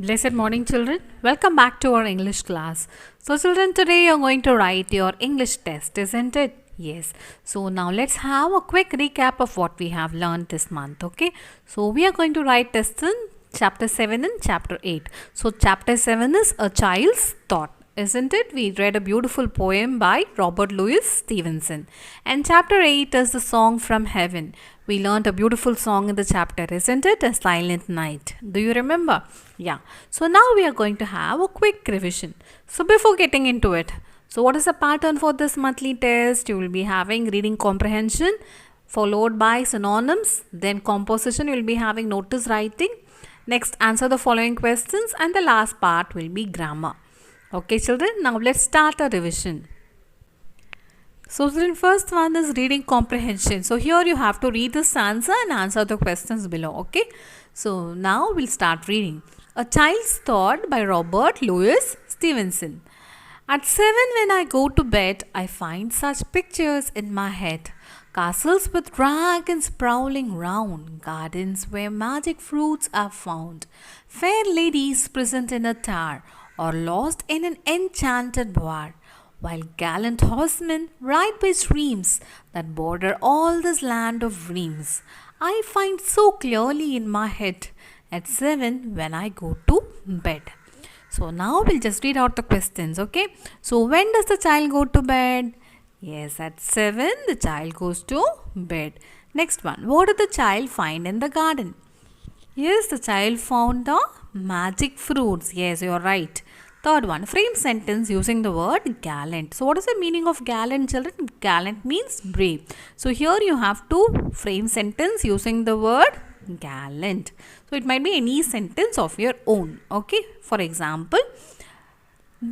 Blessed morning, children. Welcome back to our English class. So, children, today you're going to write your English test, isn't it? Yes. So, now let's have a quick recap of what we have learned this month, okay? So, we are going to write tests in chapter 7 and chapter 8. So, chapter 7 is A Child's Thought, isn't it? We read a beautiful poem by Robert Louis Stevenson. And chapter 8 is the song from heaven. We learned a beautiful song in the chapter, isn't it? A Silent Night. Do you remember? Yeah. So now we are going to have a quick revision. So before getting into it, so what is the pattern for this monthly test? You will be having reading comprehension followed by synonyms, then composition you will be having notice writing. Next, answer the following questions, and the last part will be grammar. Okay, children, now let's start a revision. So, the first one is reading comprehension. So, here you have to read this answer and answer the questions below. Okay. So, now we'll start reading. A Child's Thought by Robert Louis Stevenson. At 7 when I go to bed, I find such pictures in my head. Castles with dragons prowling round, gardens where magic fruits are found, fair ladies present in a tower, or lost in an enchanted bower, while gallant horsemen ride by streams that border all this land of dreams. I find so clearly in my head at 7 when I go to bed. So now we'll just read out the questions, okay? So when does the child go to bed? Yes, at 7 the child goes to bed. Next one, what did the child find in the garden? Yes, the child found the magic fruits. Yes, you're right. Third one, frame sentence using the word gallant. So, what is the meaning of gallant, children? Gallant means brave. So, here you have to frame sentence using the word gallant. So, it might be any sentence of your own. Okay, for example,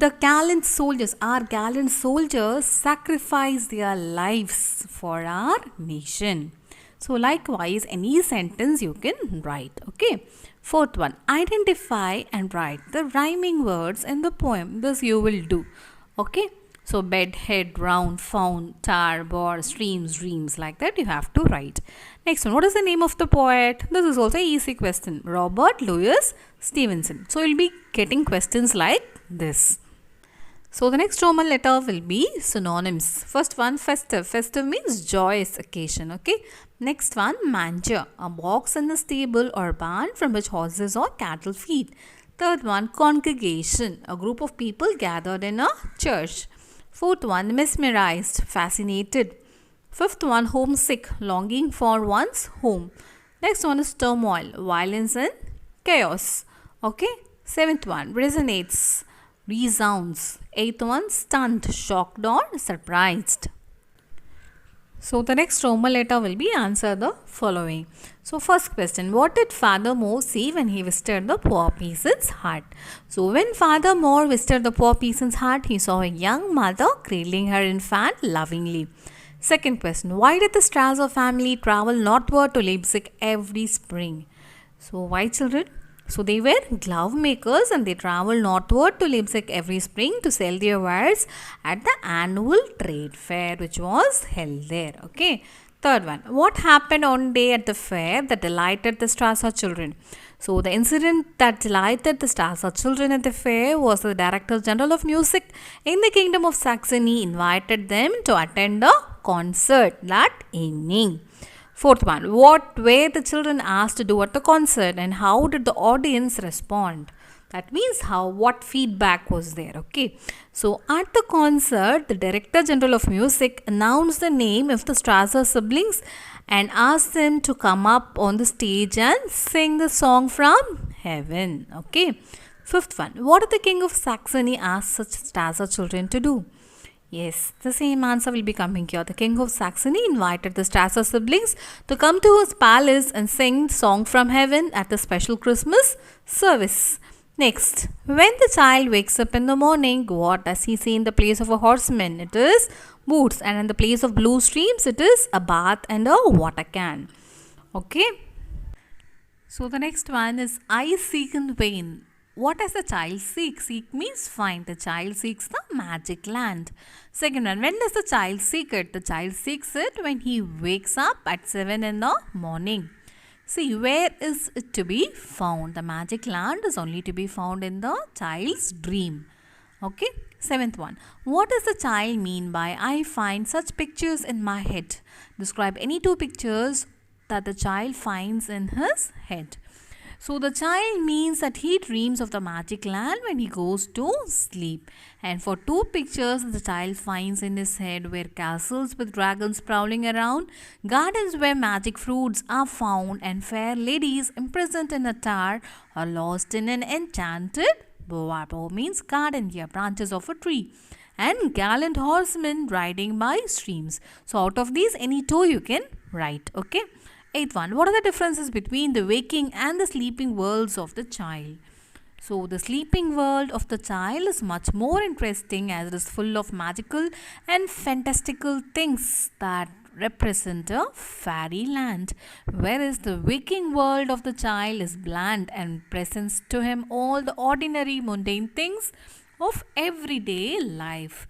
our gallant soldiers sacrifice their lives for our nation. So likewise, any sentence you can write. Okay. Fourth one, identify and write the rhyming words in the poem. This you will do. Okay. So bed, head, round, found, tower, bore, streams, dreams, like that you have to write. Next one, what is the name of the poet? This is also an easy question. Robert Louis Stevenson. So you'll be getting questions like this. So the next Roman letter will be synonyms. First one, festive. Festive means joyous occasion. Okay. Next one, manger. A box in a stable or barn from which horses or cattle feed. Third one, congregation. A group of people gathered in a church. Fourth one, mesmerized. Fascinated. Fifth one, homesick. Longing for one's home. Next one is turmoil. Violence and chaos. Okay. Seventh one, resonates. Resounds. Eighth one, stunned, shocked or surprised. So the next Roman letter will be answer the following. So first question, what did Father Moore see when he visited the poor peasant's hut? So when Father Moore visited the poor peasant's hut, he saw a young mother cradling her infant lovingly. Second question, why did the Strasser family travel northward to Leipzig every spring? So why, children? So they were glove makers and they traveled northward to Leipzig every spring to sell their wares at the annual trade fair which was held there. Okay. Third one, what happened one day at the fair that delighted the Strasser children? So the incident that delighted the Strasser children at the fair was the Director General of Music in the Kingdom of Saxony invited them to attend a concert that evening. Fourth one, what were the children asked to do at the concert and how did the audience respond? That means what feedback was there, okay? So at the concert, the Director General of Music announced the name of the Strasser siblings and asked them to come up on the stage and sing the song from heaven, okay? Fifth one, what did the King of Saxony ask such Strasser children to do? Yes, the same answer will be coming here. The King of Saxony invited the Strasser siblings to come to his palace and sing Song from Heaven at the special Christmas service. Next, when the child wakes up in the morning, what does he see in the place of a horseman? It is boots, and in the place of blue streams, it is a bath and a water can. Okay. So the next one is I seek in vain. What does the child seek? Seek means find. The child seeks the magic land. Second one, when does the child seek it? The child seeks it when he wakes up at 7 in the morning. See, where is it to be found? The magic land is only to be found in the child's dream. Okay. Seventh one. What does the child mean by I find such pictures in my head? Describe any two pictures that the child finds in his head. So the child means that he dreams of the magic land when he goes to sleep. And for two pictures the child finds in his head were castles with dragons prowling around, gardens where magic fruits are found, and fair ladies imprisoned in a tower or lost in an enchanted bower. Bower means garden here, branches of a tree. And gallant horsemen riding by streams. So out of these any two you can write. Okay. Eighth one. What are the differences between the waking and the sleeping worlds of the child? So the sleeping world of the child is much more interesting as it is full of magical and fantastical things that represent a fairyland, whereas the waking world of the child is bland and presents to him all the ordinary mundane things of everyday life.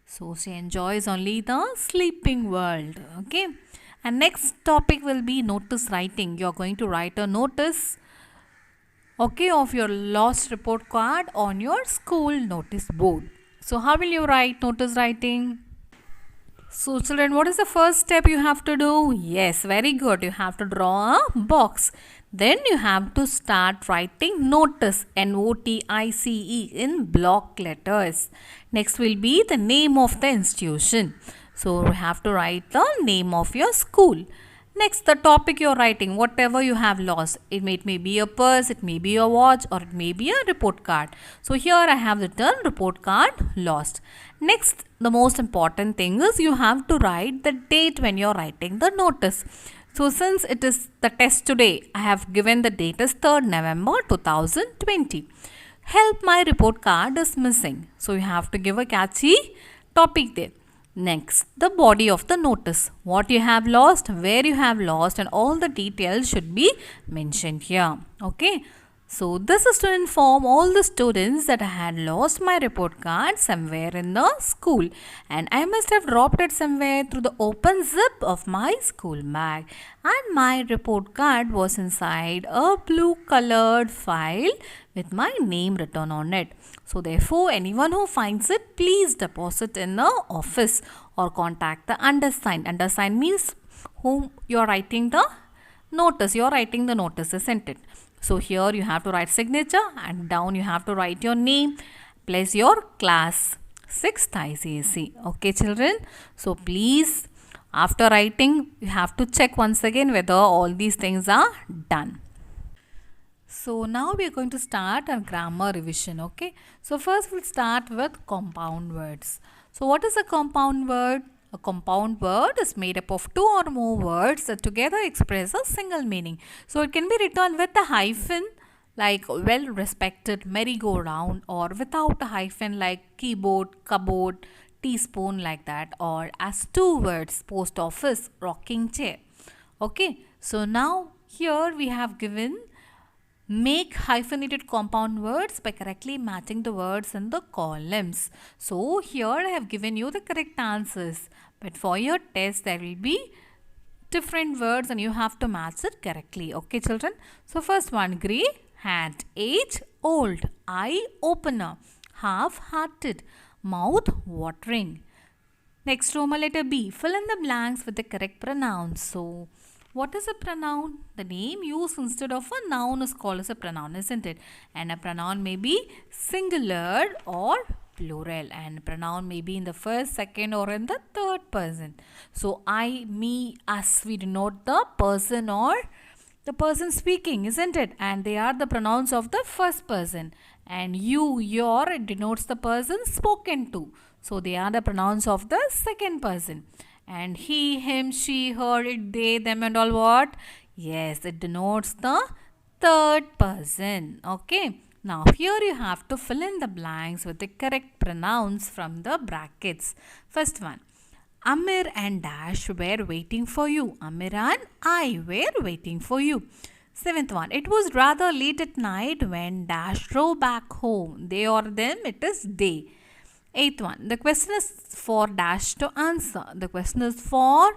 So she enjoys only the sleeping world. Okay. And next topic will be notice writing. You are going to write a notice, okay, of your lost report card on your school notice board. So how will you write notice writing? So children, what is the first step you have to do? Yes, very good. You have to draw a box. Then you have to start writing notice, Notice, in block letters. Next will be the name of the institution. So you have to write the name of your school. Next, the topic you are writing, whatever you have lost. It may be a purse, it may be a watch, or it may be a report card. So here I have written report card lost. Next, the most important thing is you have to write the date when you are writing the notice. So since it is the test today, I have given the date as 3rd November 2020. Help, my report card is missing. So you have to give a catchy topic there. Next, the body of the notice. What you have lost, where you have lost, and all the details should be mentioned here. Okay. So this is to inform all the students that I had lost my report card somewhere in the school and I must have dropped it somewhere through the open zip of my school bag, and my report card was inside a blue colored file with my name written on it. So therefore, anyone who finds it, please deposit in the office or contact the undersigned. Undersigned means whom you are writing the notice. You are writing the notice, isn't it? So here you have to write signature and down you have to write your name plus your class 6th ICSE. Okay children. So please, after writing you have to check once again whether all these things are done. So now we are going to start our grammar revision. Okay. So first we'll start with compound words. So what is a compound word? A compound word is made up of two or more words that together express a single meaning. So it can be written with a hyphen like well respected merry-go-round, or without a hyphen like keyboard, cupboard, teaspoon, like that, or as two words, post office, rocking chair. Okay. So now here we have given make hyphenated compound words by correctly matching the words in the columns. So here I have given you the correct answers. But for your test there will be different words and you have to match it correctly. Okay children. So first one, grey, hat, age, old, eye opener, half-hearted, mouth watering. Next, Roman letter B. Fill in the blanks with the correct pronouns. So what is a pronoun? The name used instead of a noun is called as a pronoun, isn't it? And a pronoun may be singular or plural, and pronoun may be in the first, second, or in the third person. So I, me, us, we denote the person or the person speaking, isn't it? And they are the pronouns of the first person. And you, your, it denotes the person spoken to. So they are the pronouns of the second person. And he, him, she, her, it, they, them, and all what? Yes, it denotes the third person. Okay. Now here you have to fill in the blanks with the correct pronouns from the brackets. First one. Amir and Dash were waiting for you. Amir and I were waiting for you. Seventh one. It was rather late at night when Dash drove back home. They or them, it is they. Eighth one. The question is for Dash to answer. The question is for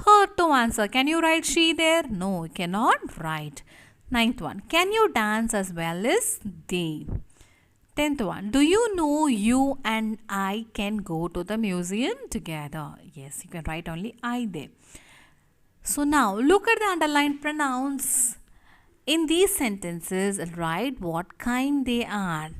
her to answer. Can you write she there? No, you cannot write. Ninth one. Can you dance as well as they? 10th one. Do you know you and I can go to the museum together? Yes, you can write only I there. So now look at the underlined pronouns. In these sentences, write what kind they are.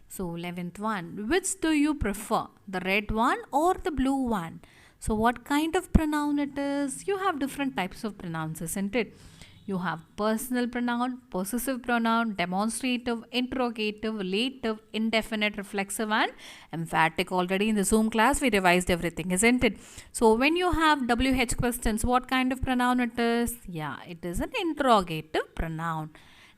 So 11th one. Which do you prefer? The red one or the blue one? So what kind of pronoun it is? You have different types of pronouns, isn't it? You have personal pronoun, possessive pronoun, demonstrative, interrogative, relative, indefinite, reflexive, and emphatic. Already in the Zoom class, we revised everything, isn't it? So when you have WH questions, what kind of pronoun it is? Yeah, it is an interrogative pronoun.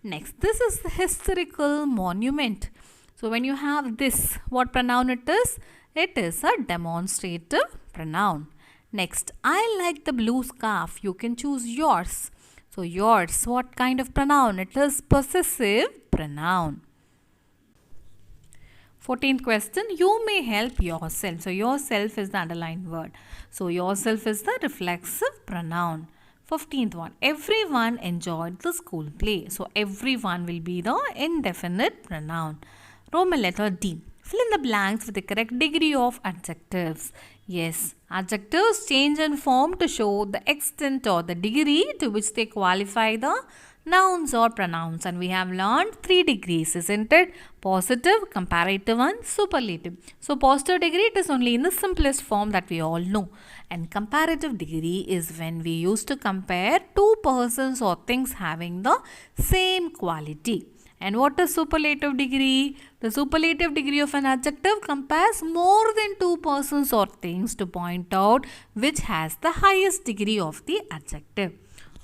Next, this is the historical monument. So when you have this, what pronoun it is? It is a demonstrative pronoun. Next, I like the blue scarf. You can choose yours. So yours, what kind of pronoun? It is possessive pronoun. 14th question, you may help yourself. So yourself is the underlined word. So yourself is the reflexive pronoun. 15th one, everyone enjoyed the school play. So everyone will be the indefinite pronoun. Roman letter D. Fill in the blanks with the correct degree of adjectives. Yes, adjectives change in form to show the extent or the degree to which they qualify the nouns or pronouns. And we have learned 3 degrees, isn't it? Positive, comparative and superlative. So positive degree, it is only in the simplest form that we all know. And comparative degree is when we used to compare two persons or things having the same quality. And what is superlative degree? The superlative degree of an adjective compares more than two persons or things to point out which has the highest degree of the adjective.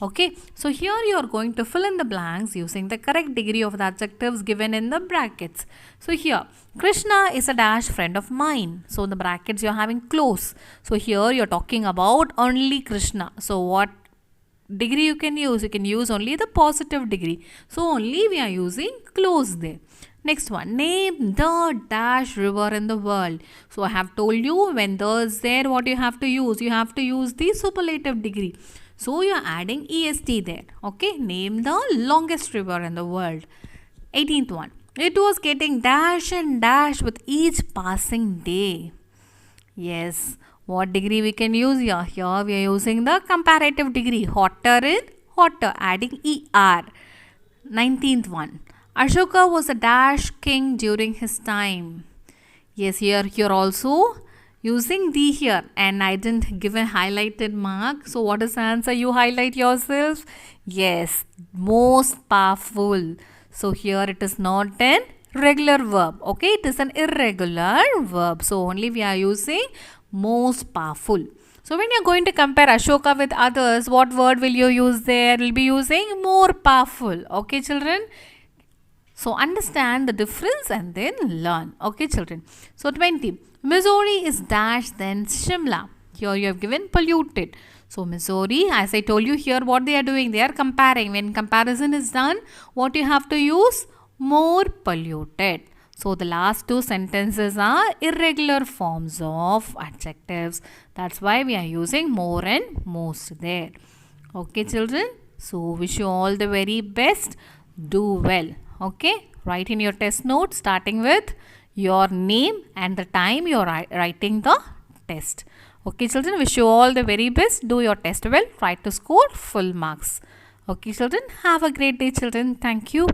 Okay, so here you are going to fill in the blanks using the correct degree of the adjectives given in the brackets. So here, Krishna is a dash friend of mine. So in the brackets you are having close. So here you are talking about only Krishna. So what degree you can use only the positive degree, so only we are using close there. Next one, name the dash river in the world. So I have told you when the is there, what you have to use the superlative degree, so you are adding est there. Okay, name the longest river in the world. 18th one, it was getting dash and dash with each passing day. Yes, what degree we can use here? Here we are using the comparative degree. Hotter in hotter, adding er. 19th one. Ashoka was a dash king during his time. Yes, here also using the here, and I didn't give a highlighted mark. So what is the answer? You highlight yourself. Yes, most powerful. So here it is not an regular verb. Okay, it is an irregular verb. So only we are using most powerful. So when you are going to compare Ashoka with others, what word will you use there? We'll be using more powerful. Okay, children. So understand the difference and then learn. Okay, children. So 20. Missouri is dash then Shimla. Here you have given polluted. So Missouri, as I told you here, what they are doing? They are comparing. When comparison is done, what you have to use? More polluted. So the last two sentences are irregular forms of adjectives. That's why we are using more and most there. Okay, children. So wish you all the very best. Do well. Okay. Write in your test notes starting with your name and the time you are writing the test. Okay, children. Wish you all the very best. Do your test well. Try to score full marks. Okay, children. Have a great day, children. Thank you.